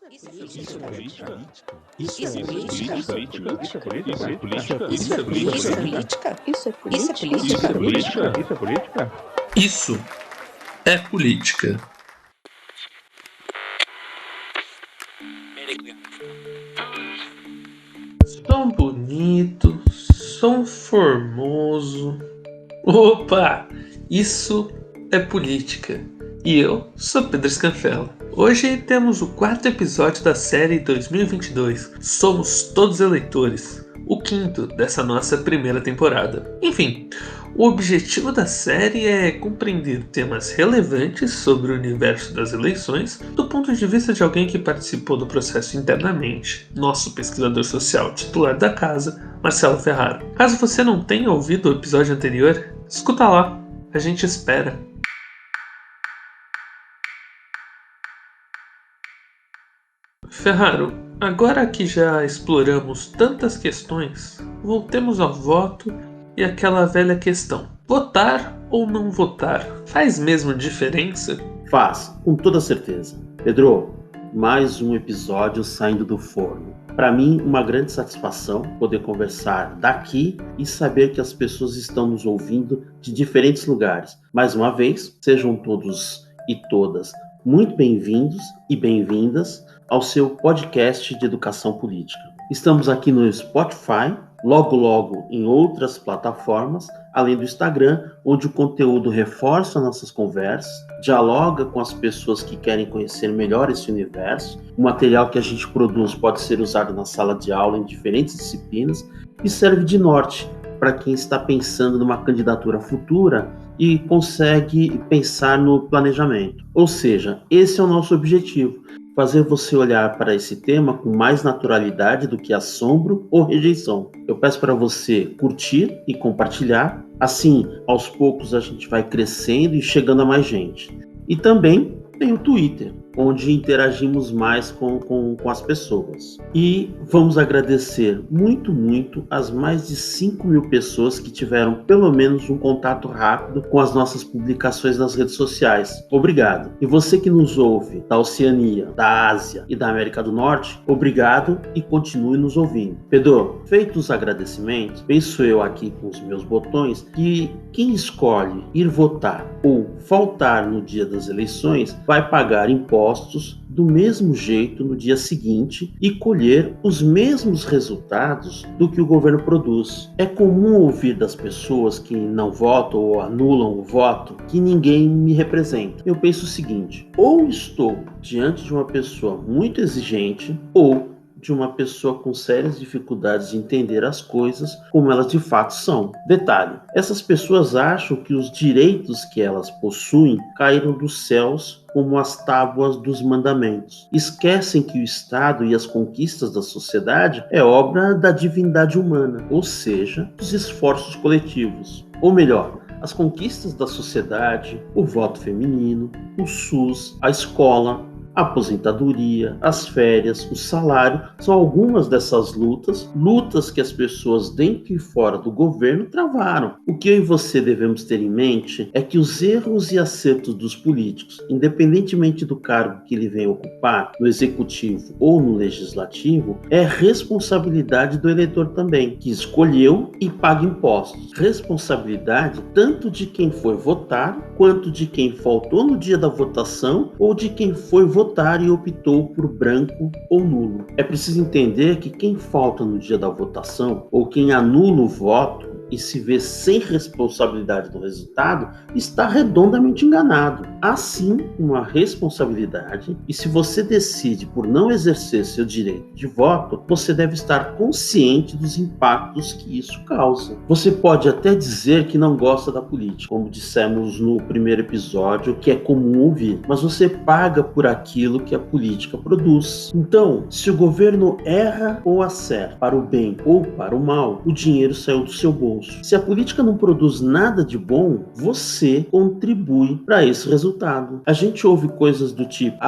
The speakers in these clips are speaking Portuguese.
Isso é política? Isso é política? Isso é política? Isso é Isso é política? política? Isso é política? Isso é política. Som bonito, som formoso. Opa! Isso é política. E eu sou Pedro Scanfella. Hoje temos o 4º episódio da série 2022. Somos Todos Eleitores. O 5º dessa nossa primeira temporada. Enfim, o objetivo da série é compreender temas relevantes sobre o universo das eleições do ponto de vista de alguém que participou do processo internamente, nosso pesquisador social titular da casa, Marcelo Ferraro. Caso você não tenha ouvido o episódio anterior, escuta lá, a gente espera. Ferraro, agora que já exploramos tantas questões, voltemos ao voto e aquela velha questão: votar ou não votar faz mesmo diferença? Faz, com toda certeza. Pedro, mais um episódio saindo do forno. Para mim, uma grande satisfação poder conversar daqui e saber que as pessoas estão nos ouvindo de diferentes lugares. Mais uma vez, sejam todos e todas muito bem-vindos e bem-vindas ao seu podcast de educação política. Estamos aqui no Spotify, logo em outras plataformas, além do Instagram, onde o conteúdo reforça nossas conversas, dialoga com as pessoas que querem conhecer melhor esse universo. O material que a gente produz pode ser usado na sala de aula em diferentes disciplinas e serve de norte para quem está pensando numa candidatura futura e consegue pensar no planejamento. Ou seja, esse é o nosso objetivo: fazer você olhar para esse tema com mais naturalidade do que assombro ou rejeição. Eu peço para você curtir e compartilhar. Assim, aos poucos a gente vai crescendo e chegando a mais gente. E também tem o Twitter, onde interagimos mais com as pessoas. E vamos agradecer muito as mais de 5.000 pessoas que tiveram pelo menos um contato rápido com as nossas publicações nas redes sociais. Obrigado. E você que nos ouve da Oceania, da Ásia e da América do Norte, obrigado e continue nos ouvindo. Pedro, feitos os agradecimentos, penso eu aqui com os meus botões que quem escolhe ir votar ou faltar no dia das eleições vai pagar impostos do mesmo jeito no dia seguinte e colher os mesmos resultados do que o governo produz. É comum ouvir das pessoas que não votam ou anulam o voto que ninguém me representa. Eu penso o seguinte: ou estou diante de uma pessoa muito exigente, ou de uma pessoa com sérias dificuldades de entender as coisas como elas de fato são. Detalhe: essas pessoas acham que os direitos que elas possuem caíram dos céus como as tábuas dos mandamentos. Esquecem que o Estado e as conquistas da sociedade é obra da divindade humana, ou seja, dos esforços coletivos. Ou melhor, as conquistas da sociedade, o voto feminino, o SUS, a escola, a aposentadoria, as férias, o salário, são algumas dessas lutas que as pessoas dentro e fora do governo travaram. O que eu e você devemos ter em mente é que os erros e acertos dos políticos, independentemente do cargo que ele venha ocupar, no executivo ou no legislativo, é responsabilidade do eleitor também, que escolheu e paga impostos. Responsabilidade tanto de quem foi votar, quanto de quem faltou no dia da votação ou de quem foi votar e optou por branco ou nulo. É preciso entender que quem falta no dia da votação ou quem anula o voto e se vê sem responsabilidade do resultado está redondamente enganado. Há sim uma responsabilidade, e se você decide por não exercer seu direito de voto, você deve estar consciente dos impactos que isso causa. Você pode até dizer que não gosta da política, como dissemos no primeiro episódio, que é comum ouvir, mas você paga por aquilo que a política produz. Então, se o governo erra ou acerta, para o bem ou para o mal, o dinheiro saiu do seu bolso. Se a política não produz nada de bom, você contribui para esse resultado. A gente ouve coisas do tipo: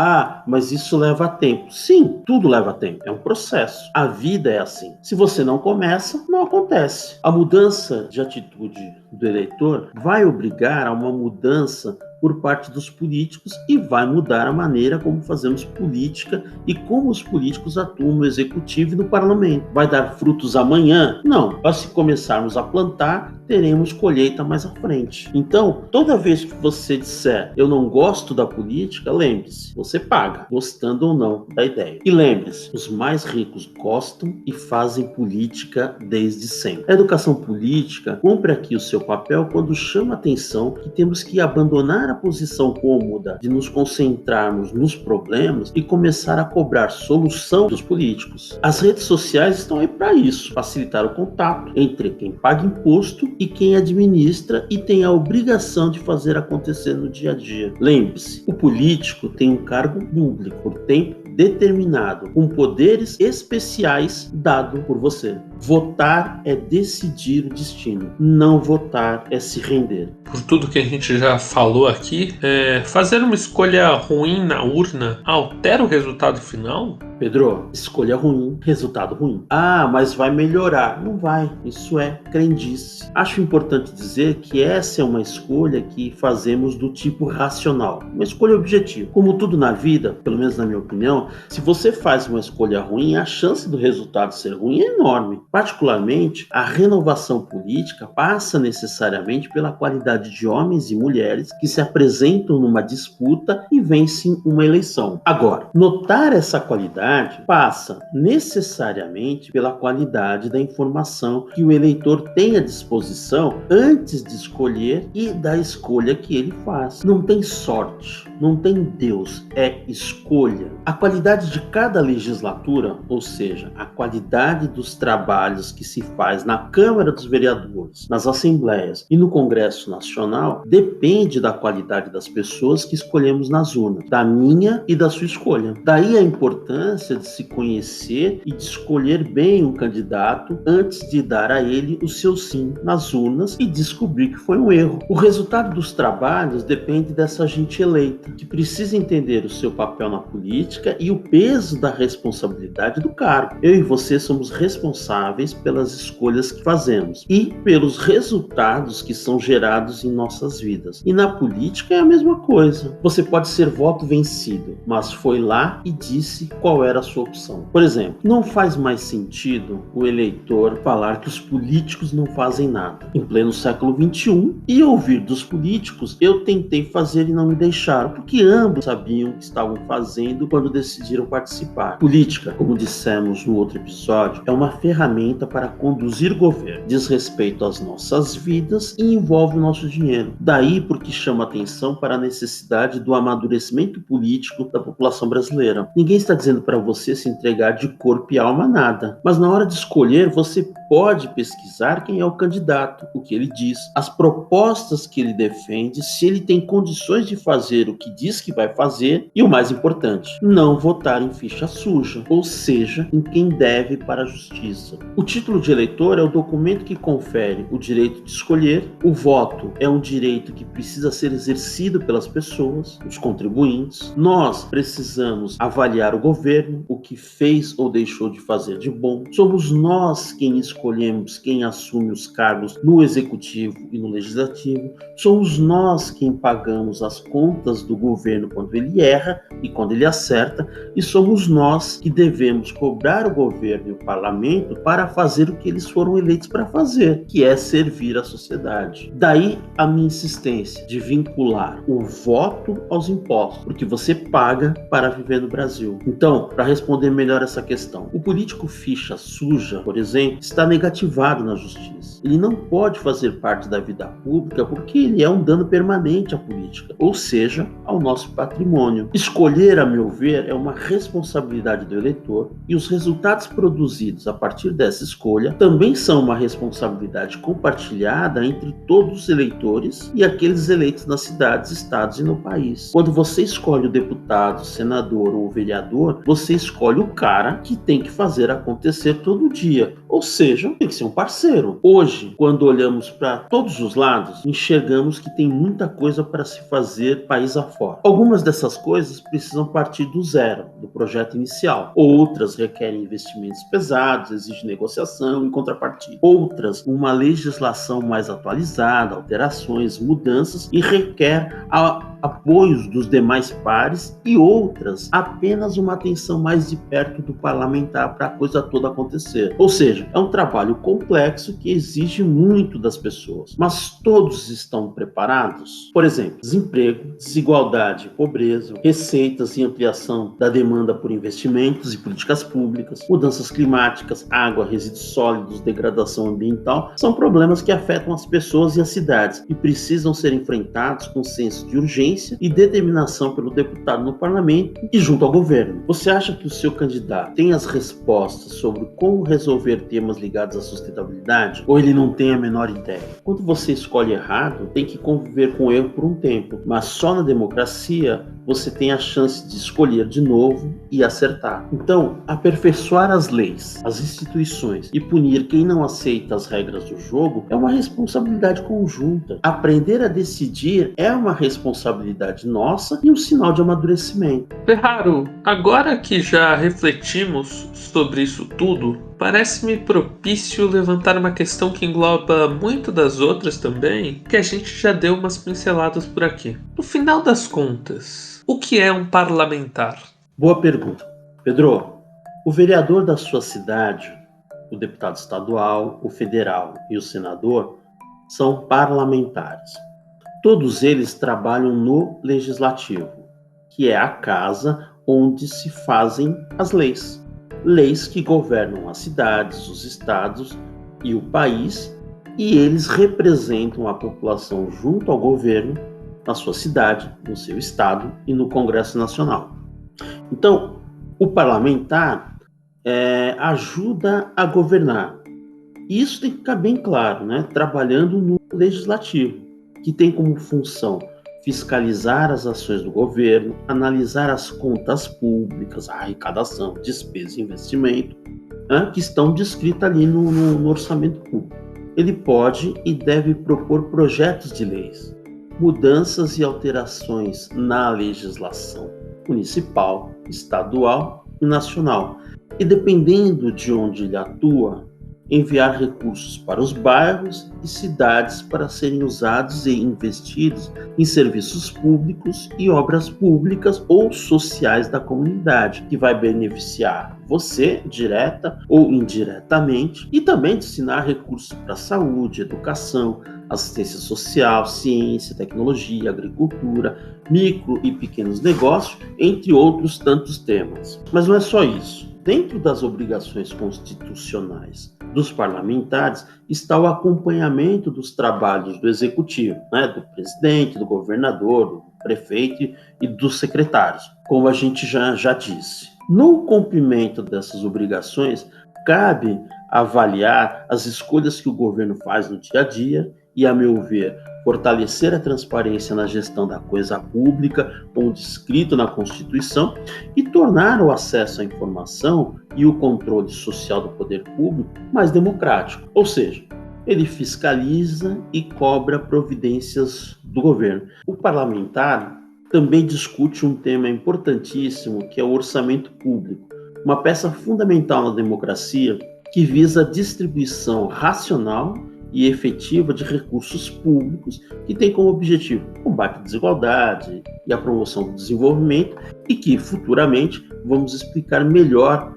mas isso leva tempo. Sim, tudo leva tempo. É um processo. A vida é assim. Se você não começa, não acontece. A mudança de atitude do eleitor vai obrigar a uma mudança por parte dos políticos e vai mudar a maneira como fazemos política e como os políticos atuam no executivo e no parlamento. Vai dar frutos amanhã? Não. Mas se começarmos a plantar, teremos colheita mais à frente. Então, toda vez que você disser eu não gosto da política, lembre-se, você paga, gostando ou não da ideia. E lembre-se, os mais ricos gostam e fazem política desde sempre. A educação política cumpre aqui o seu papel quando chama a atenção que temos que abandonar a posição cômoda de nos concentrarmos nos problemas e começar a cobrar solução dos políticos. As redes sociais estão aí para isso, facilitar o contato entre quem paga imposto e quem administra e tem a obrigação de fazer acontecer no dia a dia. Lembre-se, o político tem um cargo público por tempo determinado, com poderes especiais dado por você. Votar é decidir o destino. Não votar é se render. Por tudo que a gente já falou aqui, fazer uma escolha ruim na urna altera o resultado final? Pedro, escolha ruim, resultado ruim. Ah, mas vai melhorar. Não vai. Isso é crendice. Acho importante dizer que essa é uma escolha que fazemos do tipo racional. Uma escolha objetiva. Como tudo na vida, pelo menos na minha opinião, se você faz uma escolha ruim, a chance do resultado ser ruim é enorme. Particularmente, a renovação política passa necessariamente pela qualidade de homens e mulheres que se apresentam numa disputa e vencem uma eleição. Agora, notar essa qualidade passa necessariamente pela qualidade da informação que o eleitor tem à disposição antes de escolher e da escolha que ele faz. Não tem sorte, não tem Deus, é escolha. A qualidade de cada legislatura, ou seja, a qualidade dos trabalhos que se faz na Câmara dos Vereadores, nas Assembleias e no Congresso Nacional, depende da qualidade das pessoas que escolhemos nas urnas, da minha e da sua escolha. Daí a importância de se conhecer e de escolher bem um candidato antes de dar a ele o seu sim nas urnas e descobrir que foi um erro. O resultado dos trabalhos depende dessa gente eleita, que precisa entender o seu papel na política e o peso da responsabilidade do cargo. Eu e você somos responsáveis pelas escolhas que fazemos e pelos resultados que são gerados em nossas vidas. E na política é a mesma coisa. Você pode ser voto vencido, mas foi lá e disse qual era a sua opção. Por exemplo, não faz mais sentido o eleitor falar que os políticos não fazem nada em pleno século XXI e ouvir dos políticos eu tentei fazer e não me deixaram, porque ambos sabiam o que estavam fazendo quando decidiram participar. Política, como dissemos no outro episódio, é uma ferramenta para conduzir o governo, diz respeito às nossas vidas e envolve o nosso dinheiro. Daí porque chama atenção para a necessidade do amadurecimento político da população brasileira. Ninguém está dizendo para você se entregar de corpo e alma a nada, mas na hora de escolher você pode pesquisar quem é o candidato, o que ele diz, as propostas que ele defende, se ele tem condições de fazer o que diz que vai fazer e o mais importante, não votar em ficha suja, ou seja, em quem deve para a justiça. O título de eleitor é o documento que confere o direito de escolher, o voto é um direito que precisa ser exercido pelas pessoas, os contribuintes. Nós precisamos avaliar o governo, o que fez ou deixou de fazer de bom. Somos nós quem escolhemos quem assume os cargos no executivo e no legislativo. Somos nós quem pagamos as contas do governo quando ele erra e quando ele acerta, e somos nós que devemos cobrar o governo e o parlamento para fazer o que eles foram eleitos para fazer, que é servir a sociedade. Daí a minha insistência de vincular o voto aos impostos, porque você paga para viver no Brasil. Então, para responder melhor essa questão, o político ficha suja, por exemplo, está negativado na justiça. Ele não pode fazer parte da vida pública porque ele é um dano permanente à política, ou seja, ao nosso patrimônio. Escolher, a meu ver, é uma responsabilidade do eleitor e os resultados produzidos a partir dessa escolha também são uma responsabilidade compartilhada entre todos os eleitores e aqueles eleitos nas cidades, estados e no país. Quando você escolhe o deputado, senador ou vereador, você escolhe o cara que tem que fazer acontecer todo dia, Ou seja, tem que ser um parceiro. Hoje, quando olhamos para todos os lados, enxergamos que tem muita coisa para se fazer país afora. Algumas dessas coisas precisam partir do zero, do projeto inicial. Outras requerem investimentos pesados, exigem negociação e contrapartida. Outras, uma legislação mais atualizada, alterações, mudanças e requer apoios dos demais pares, e outras apenas uma atenção mais de perto do parlamentar para a coisa toda acontecer. Ou seja, é um trabalho complexo que exige muito das pessoas. Mas todos estão preparados? Por exemplo, desemprego, desigualdade, pobreza, receitas e ampliação da demanda por investimentos e políticas públicas, mudanças climáticas, água, resíduos sólidos, degradação ambiental, são problemas que afetam as pessoas e as cidades e precisam ser enfrentados com senso de urgência e determinação pelo deputado no parlamento e junto ao governo. Você acha que o seu candidato tem as respostas sobre como resolver temas ligados à sustentabilidade? Ou ele não tem a menor ideia? Quando você escolhe errado, tem que conviver com o erro por um tempo, mas só na democracia você tem a chance de escolher de novo e acertar. Então, aperfeiçoar as leis, as instituições e punir quem não aceita as regras do jogo é uma responsabilidade conjunta. Aprender a decidir é uma responsabilidade nossa e um sinal de amadurecimento. Ferraro, agora que já refletimos sobre isso tudo, parece-me propício levantar uma questão que engloba muito das outras também, que a gente já deu umas pinceladas por aqui. No final das contas, o que é um parlamentar? Boa pergunta. Pedro, o vereador da sua cidade, o deputado estadual, o federal e o senador são parlamentares. Todos eles trabalham no legislativo, que é a casa onde se fazem as leis. Leis que governam as cidades, os estados e o país, e eles representam a população junto ao governo, na sua cidade, no seu estado e no Congresso Nacional. Então, o parlamentar ajuda a governar. E isso tem que ficar bem claro, né? Trabalhando no legislativo, que tem como função fiscalizar as ações do governo, analisar as contas públicas, a arrecadação, despesa e investimento, que estão descritas ali no orçamento público. Ele pode e deve propor projetos de leis, mudanças e alterações na legislação municipal, estadual e nacional. E dependendo de onde ele atua, enviar recursos para os bairros e cidades para serem usados e investidos em serviços públicos e obras públicas ou sociais da comunidade, que vai beneficiar você, direta ou indiretamente, e também destinar recursos para saúde, educação, assistência social, ciência, tecnologia, agricultura, micro e pequenos negócios, entre outros tantos temas. Mas não é só isso. Dentro das obrigações constitucionais dos parlamentares está o acompanhamento dos trabalhos do executivo, do presidente, do governador, do prefeito e dos secretários, como a gente já disse. No cumprimento dessas obrigações, cabe avaliar as escolhas que o governo faz no dia a dia e, a meu ver, fortalecer a transparência na gestão da coisa pública, como descrito na Constituição, e tornar o acesso à informação e o controle social do poder público mais democrático. Ou seja, ele fiscaliza e cobra providências do governo. O parlamentar também discute um tema importantíssimo, que é o orçamento público, uma peça fundamental na democracia que visa a distribuição racional e efetiva de recursos públicos, que tem como objetivo o combate à desigualdade e a promoção do desenvolvimento, e que futuramente vamos explicar melhor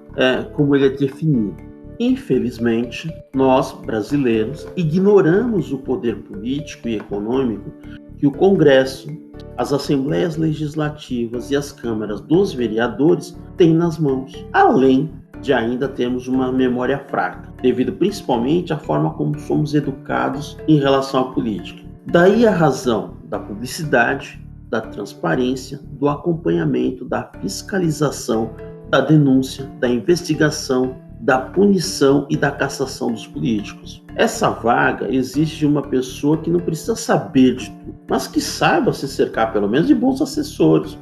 como ele é definido. Infelizmente, nós, brasileiros, ignoramos o poder político e econômico que o Congresso, as Assembleias Legislativas e as câmaras dos vereadores têm nas mãos, além de ainda termos uma memória fraca, devido principalmente à forma como somos educados em relação à política. Daí a razão da publicidade, da transparência, do acompanhamento, da fiscalização, da denúncia, da investigação, da punição e da cassação dos políticos. Essa vaga exige de uma pessoa que não precisa saber de tudo, mas que saiba se cercar pelo menos de bons assessores,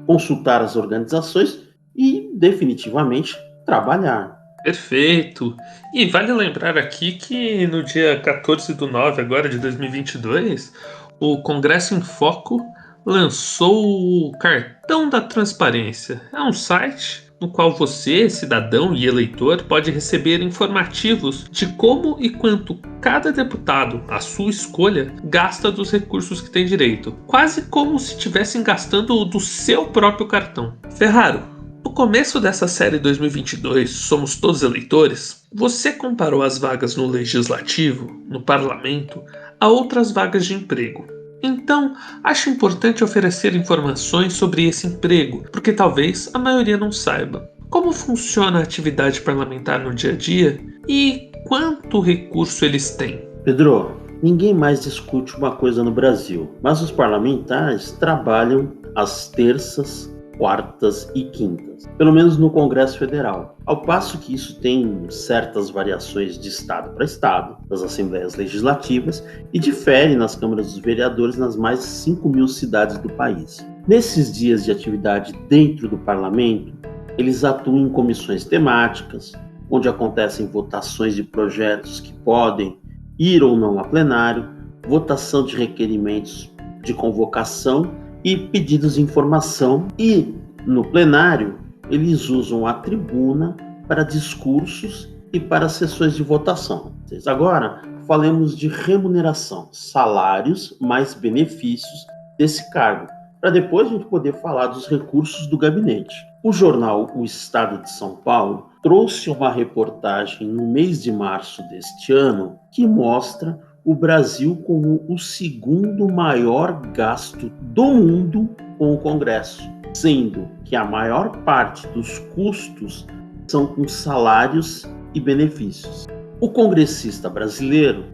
consultar as organizações e, definitivamente, trabalhar. Perfeito. E vale lembrar aqui que no dia 14/9 agora de 2022, o Congresso em Foco lançou o Cartão da Transparência. É um site no qual você, cidadão e eleitor, pode receber informativos de como e quanto cada deputado, à sua escolha, gasta dos recursos que tem direito. Quase como se estivessem gastando do seu próprio cartão. Ferraro, no começo dessa série 2022, Somos Todos Eleitores, você comparou as vagas no Legislativo, no Parlamento, a outras vagas de emprego. Então, acho importante oferecer informações sobre esse emprego, porque talvez a maioria não saiba. Como funciona a atividade parlamentar no dia a dia e quanto recurso eles têm? Pedro, ninguém mais discute uma coisa no Brasil, mas os parlamentares trabalham às terças, quartas e quintas, pelo menos no Congresso Federal. Ao passo que isso tem certas variações de estado para estado, das assembleias legislativas, e difere nas câmaras dos vereadores nas mais de 5.000 cidades do país. Nesses dias de atividade dentro do parlamento, eles atuam em comissões temáticas, onde acontecem votações de projetos que podem ir ou não a plenário, votação de requerimentos de convocação e pedidos de informação, e no plenário eles usam a tribuna para discursos e para sessões de votação. Agora falemos de remuneração, salários mais benefícios desse cargo, para depois a gente poder falar dos recursos do gabinete. O jornal O Estado de São Paulo trouxe uma reportagem no mês de março deste ano que mostra o Brasil como o segundo maior gasto do mundo com o Congresso, sendo que a maior parte dos custos são com salários e benefícios. O congressista brasileiro,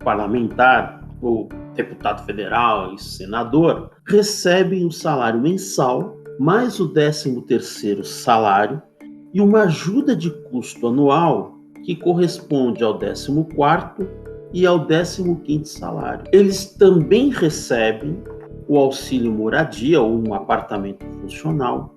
parlamentar, ou deputado federal e senador, recebem o salário mensal, mais o 13º salário e uma ajuda de custo anual que corresponde ao 14º e ao 15º salário. Eles também recebem o auxílio moradia ou um apartamento funcional,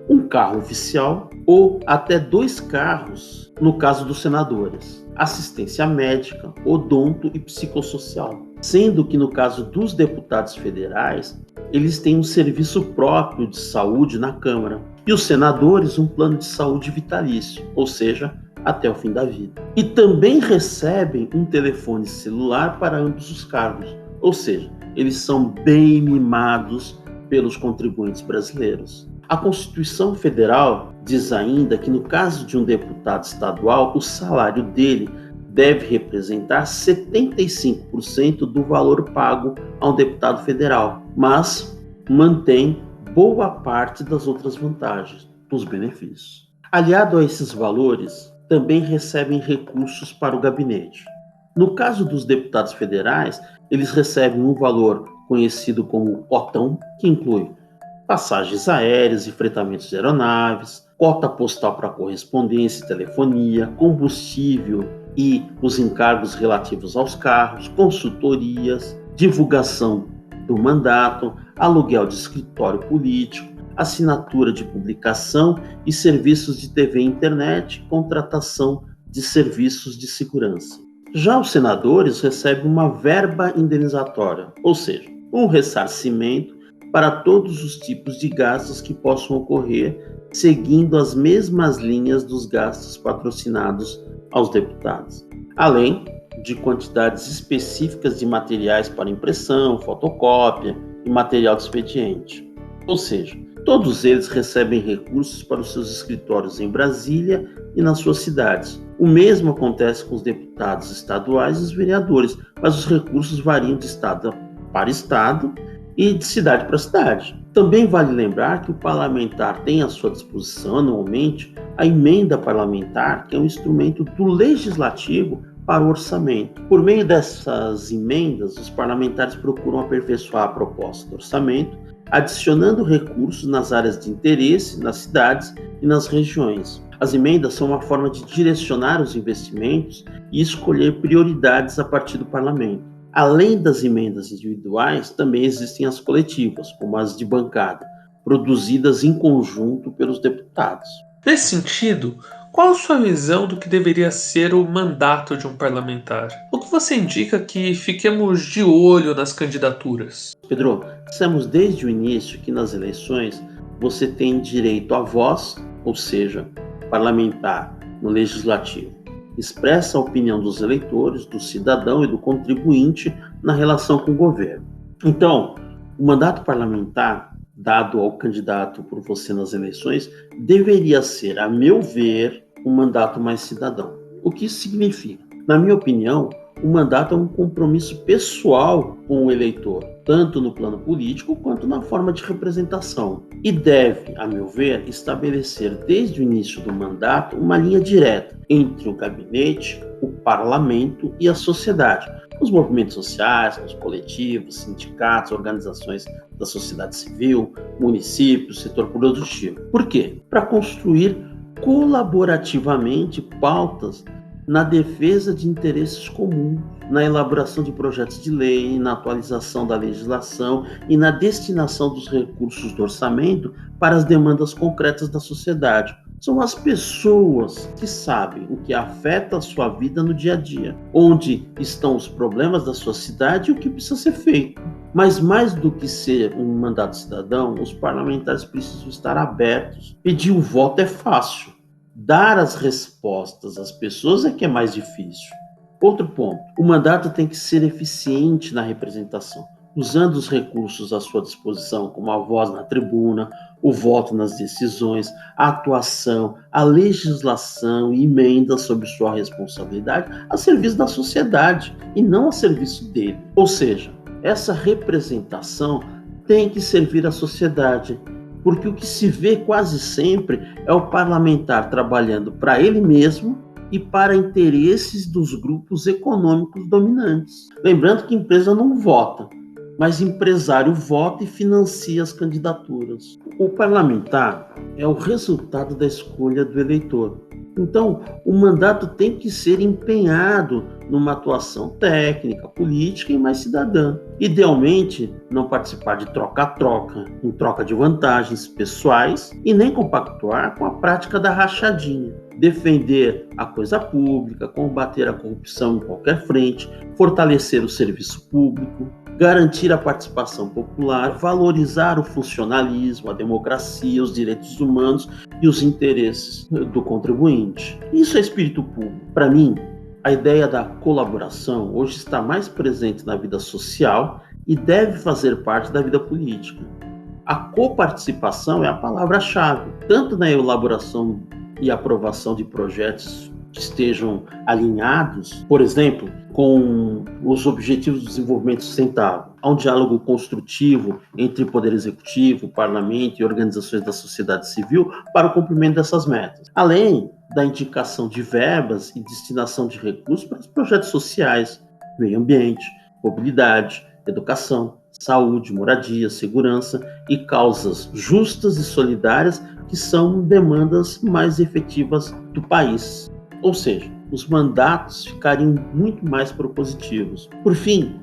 um carro oficial ou até 2 carros no caso dos senadores, assistência médica, odonto e psicossocial, sendo que no caso dos deputados federais, eles têm um serviço próprio de saúde na Câmara e os senadores um plano de saúde vitalício, ou seja, até o fim da vida. E também recebem um telefone celular para ambos os cargos, ou seja, eles são bem mimados pelos contribuintes brasileiros. A Constituição Federal diz ainda que no caso de um deputado estadual, o salário dele deve representar 75% do valor pago a um deputado federal, mas mantém boa parte das outras vantagens, dos benefícios. Aliado a esses valores, também recebem recursos para o gabinete. No caso dos deputados federais, eles recebem um valor conhecido como potão, que inclui passagens aéreas e fretamentos de aeronaves, cota postal para correspondência e telefonia, combustível e os encargos relativos aos carros, consultorias, divulgação do mandato, aluguel de escritório político, assinatura de publicação e serviços de TV e internet, contratação de serviços de segurança. Já os senadores recebem uma verba indenizatória, ou seja, um ressarcimento para todos os tipos de gastos que possam ocorrer, seguindo as mesmas linhas dos gastos patrocinados aos deputados, além de quantidades específicas de materiais para impressão, fotocópia e material de expediente. Ou seja, todos eles recebem recursos para os seus escritórios em Brasília e nas suas cidades. O mesmo acontece com os deputados estaduais e os vereadores, mas os recursos variam de estado para estado e de cidade para cidade. Também vale lembrar que o parlamentar tem à sua disposição anualmente a emenda parlamentar, que é um instrumento do legislativo para o orçamento. Por meio dessas emendas, os parlamentares procuram aperfeiçoar a proposta do orçamento, adicionando recursos nas áreas de interesse, nas cidades e nas regiões. As emendas são uma forma de direcionar os investimentos e escolher prioridades a partir do parlamento. Além das emendas individuais, também existem as coletivas, como as de bancada, produzidas em conjunto pelos deputados. Nesse sentido, qual a sua visão do que deveria ser o mandato de um parlamentar? O que você indica que fiquemos de olho nas candidaturas? Pedro, dissemos desde o início que nas eleições você tem direito à voz, ou seja, parlamentar no legislativo. Expressa a opinião dos eleitores, do cidadão e do contribuinte na relação com o governo. Então, o mandato parlamentar dado ao candidato por você nas eleições deveria ser, a meu ver, um mandato mais cidadão. O que isso significa? Na minha opinião, o mandato é um compromisso pessoal com o eleitor, tanto no plano político quanto na forma de representação. E deve, a meu ver, estabelecer desde o início do mandato uma linha direta entre o gabinete, o parlamento e a sociedade. Os movimentos sociais, os coletivos, sindicatos, organizações da sociedade civil, municípios, setor produtivo. Por quê? Para construir colaborativamente pautas na defesa de interesses comuns, na elaboração de projetos de lei, na atualização da legislação e na destinação dos recursos do orçamento para as demandas concretas da sociedade. São as pessoas que sabem o que afeta a sua vida no dia a dia, onde estão os problemas da sua cidade e o que precisa ser feito. Mas mais do que ser um mandato cidadão, os parlamentares precisam estar abertos. Pedir o voto é fácil. Dar as respostas às pessoas é que é mais difícil. Outro ponto, o mandato tem que ser eficiente na representação, usando os recursos à sua disposição, como a voz na tribuna, o voto nas decisões, a atuação, a legislação e emendas sob sua responsabilidade a serviço da sociedade e não a serviço dele. Ou seja, essa representação tem que servir à sociedade, porque o que se vê quase sempre é o parlamentar trabalhando para ele mesmo e para interesses dos grupos econômicos dominantes. Lembrando que empresa não vota, mas empresário vota e financia as candidaturas. O parlamentar é o resultado da escolha do eleitor. Então, o mandato tem que ser empenhado numa atuação técnica, política e mais cidadã. Idealmente, não participar de troca-troca, em troca de vantagens pessoais e nem compactuar com a prática da rachadinha. Defender a coisa pública, combater a corrupção em qualquer frente, fortalecer o serviço público, garantir a participação popular, valorizar o funcionalismo, a democracia, os direitos humanos e os interesses do contribuinte. Isso é espírito público. Para mim, a ideia da colaboração hoje está mais presente na vida social e deve fazer parte da vida política. A coparticipação é a palavra-chave, tanto na elaboração e aprovação de projetos que estejam alinhados, por exemplo, com os Objetivos do Desenvolvimento Sustentável. Há um diálogo construtivo entre o Poder Executivo, o Parlamento e organizações da sociedade civil para o cumprimento dessas metas, além da indicação de verbas e destinação de recursos para os projetos sociais, meio ambiente, mobilidade, educação, saúde, moradia, segurança e causas justas e solidárias que são demandas mais efetivas do país. Ou seja, os mandatos ficariam muito mais propositivos. Por fim,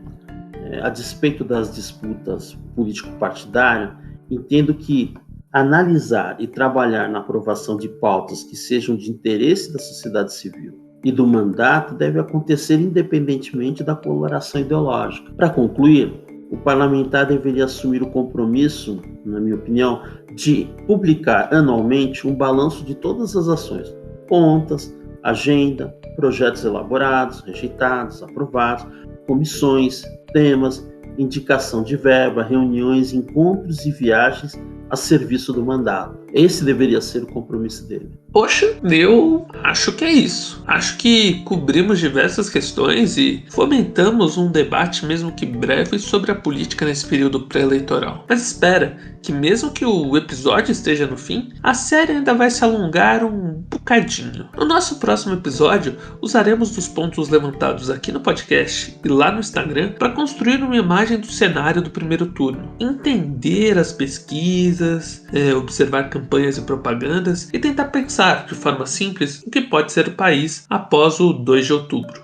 a despeito das disputas político-partidárias, entendo que analisar e trabalhar na aprovação de pautas que sejam de interesse da sociedade civil e do mandato deve acontecer independentemente da coloração ideológica. Para concluir, o parlamentar deveria assumir o compromisso, na minha opinião, de publicar anualmente um balanço de todas as ações, contas, agenda, projetos elaborados, rejeitados, aprovados, comissões, temas, indicação de verba, reuniões, encontros e viagens a serviço do mandato. Esse deveria ser o compromisso dele. Poxa, eu acho que é isso. Acho que cobrimos diversas questões e fomentamos um debate, mesmo que breve, sobre a política nesse período pré-eleitoral. Mas espera, que mesmo que o episódio esteja no fim, a série ainda vai se alongar um bocadinho. No nosso próximo episódio, usaremos dos pontos levantados aqui no podcast e lá no Instagram para construir uma imagem do cenário do primeiro turno, entender as pesquisas, observar campanhas e propagandas e tentar pensar de forma simples o que pode ser o país após o 2 de outubro.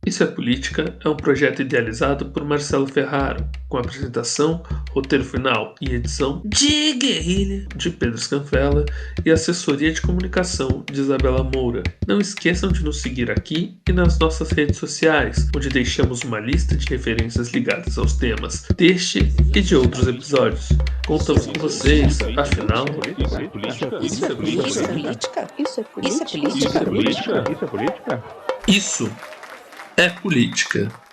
Isso é Política é um projeto idealizado por Marcelo Ferraro, com apresentação, roteiro final e edição de guerrilha de Pedro Scanfella e assessoria de comunicação de Isabela Moura. Não esqueçam de nos seguir aqui e nas nossas redes sociais, onde deixamos uma lista de referências ligadas aos temas deste e de outros episódios. Contamos com vocês, afinal, Isso é política? Isso é política? Isso é Isso é política? política? Isso é política? isso é política.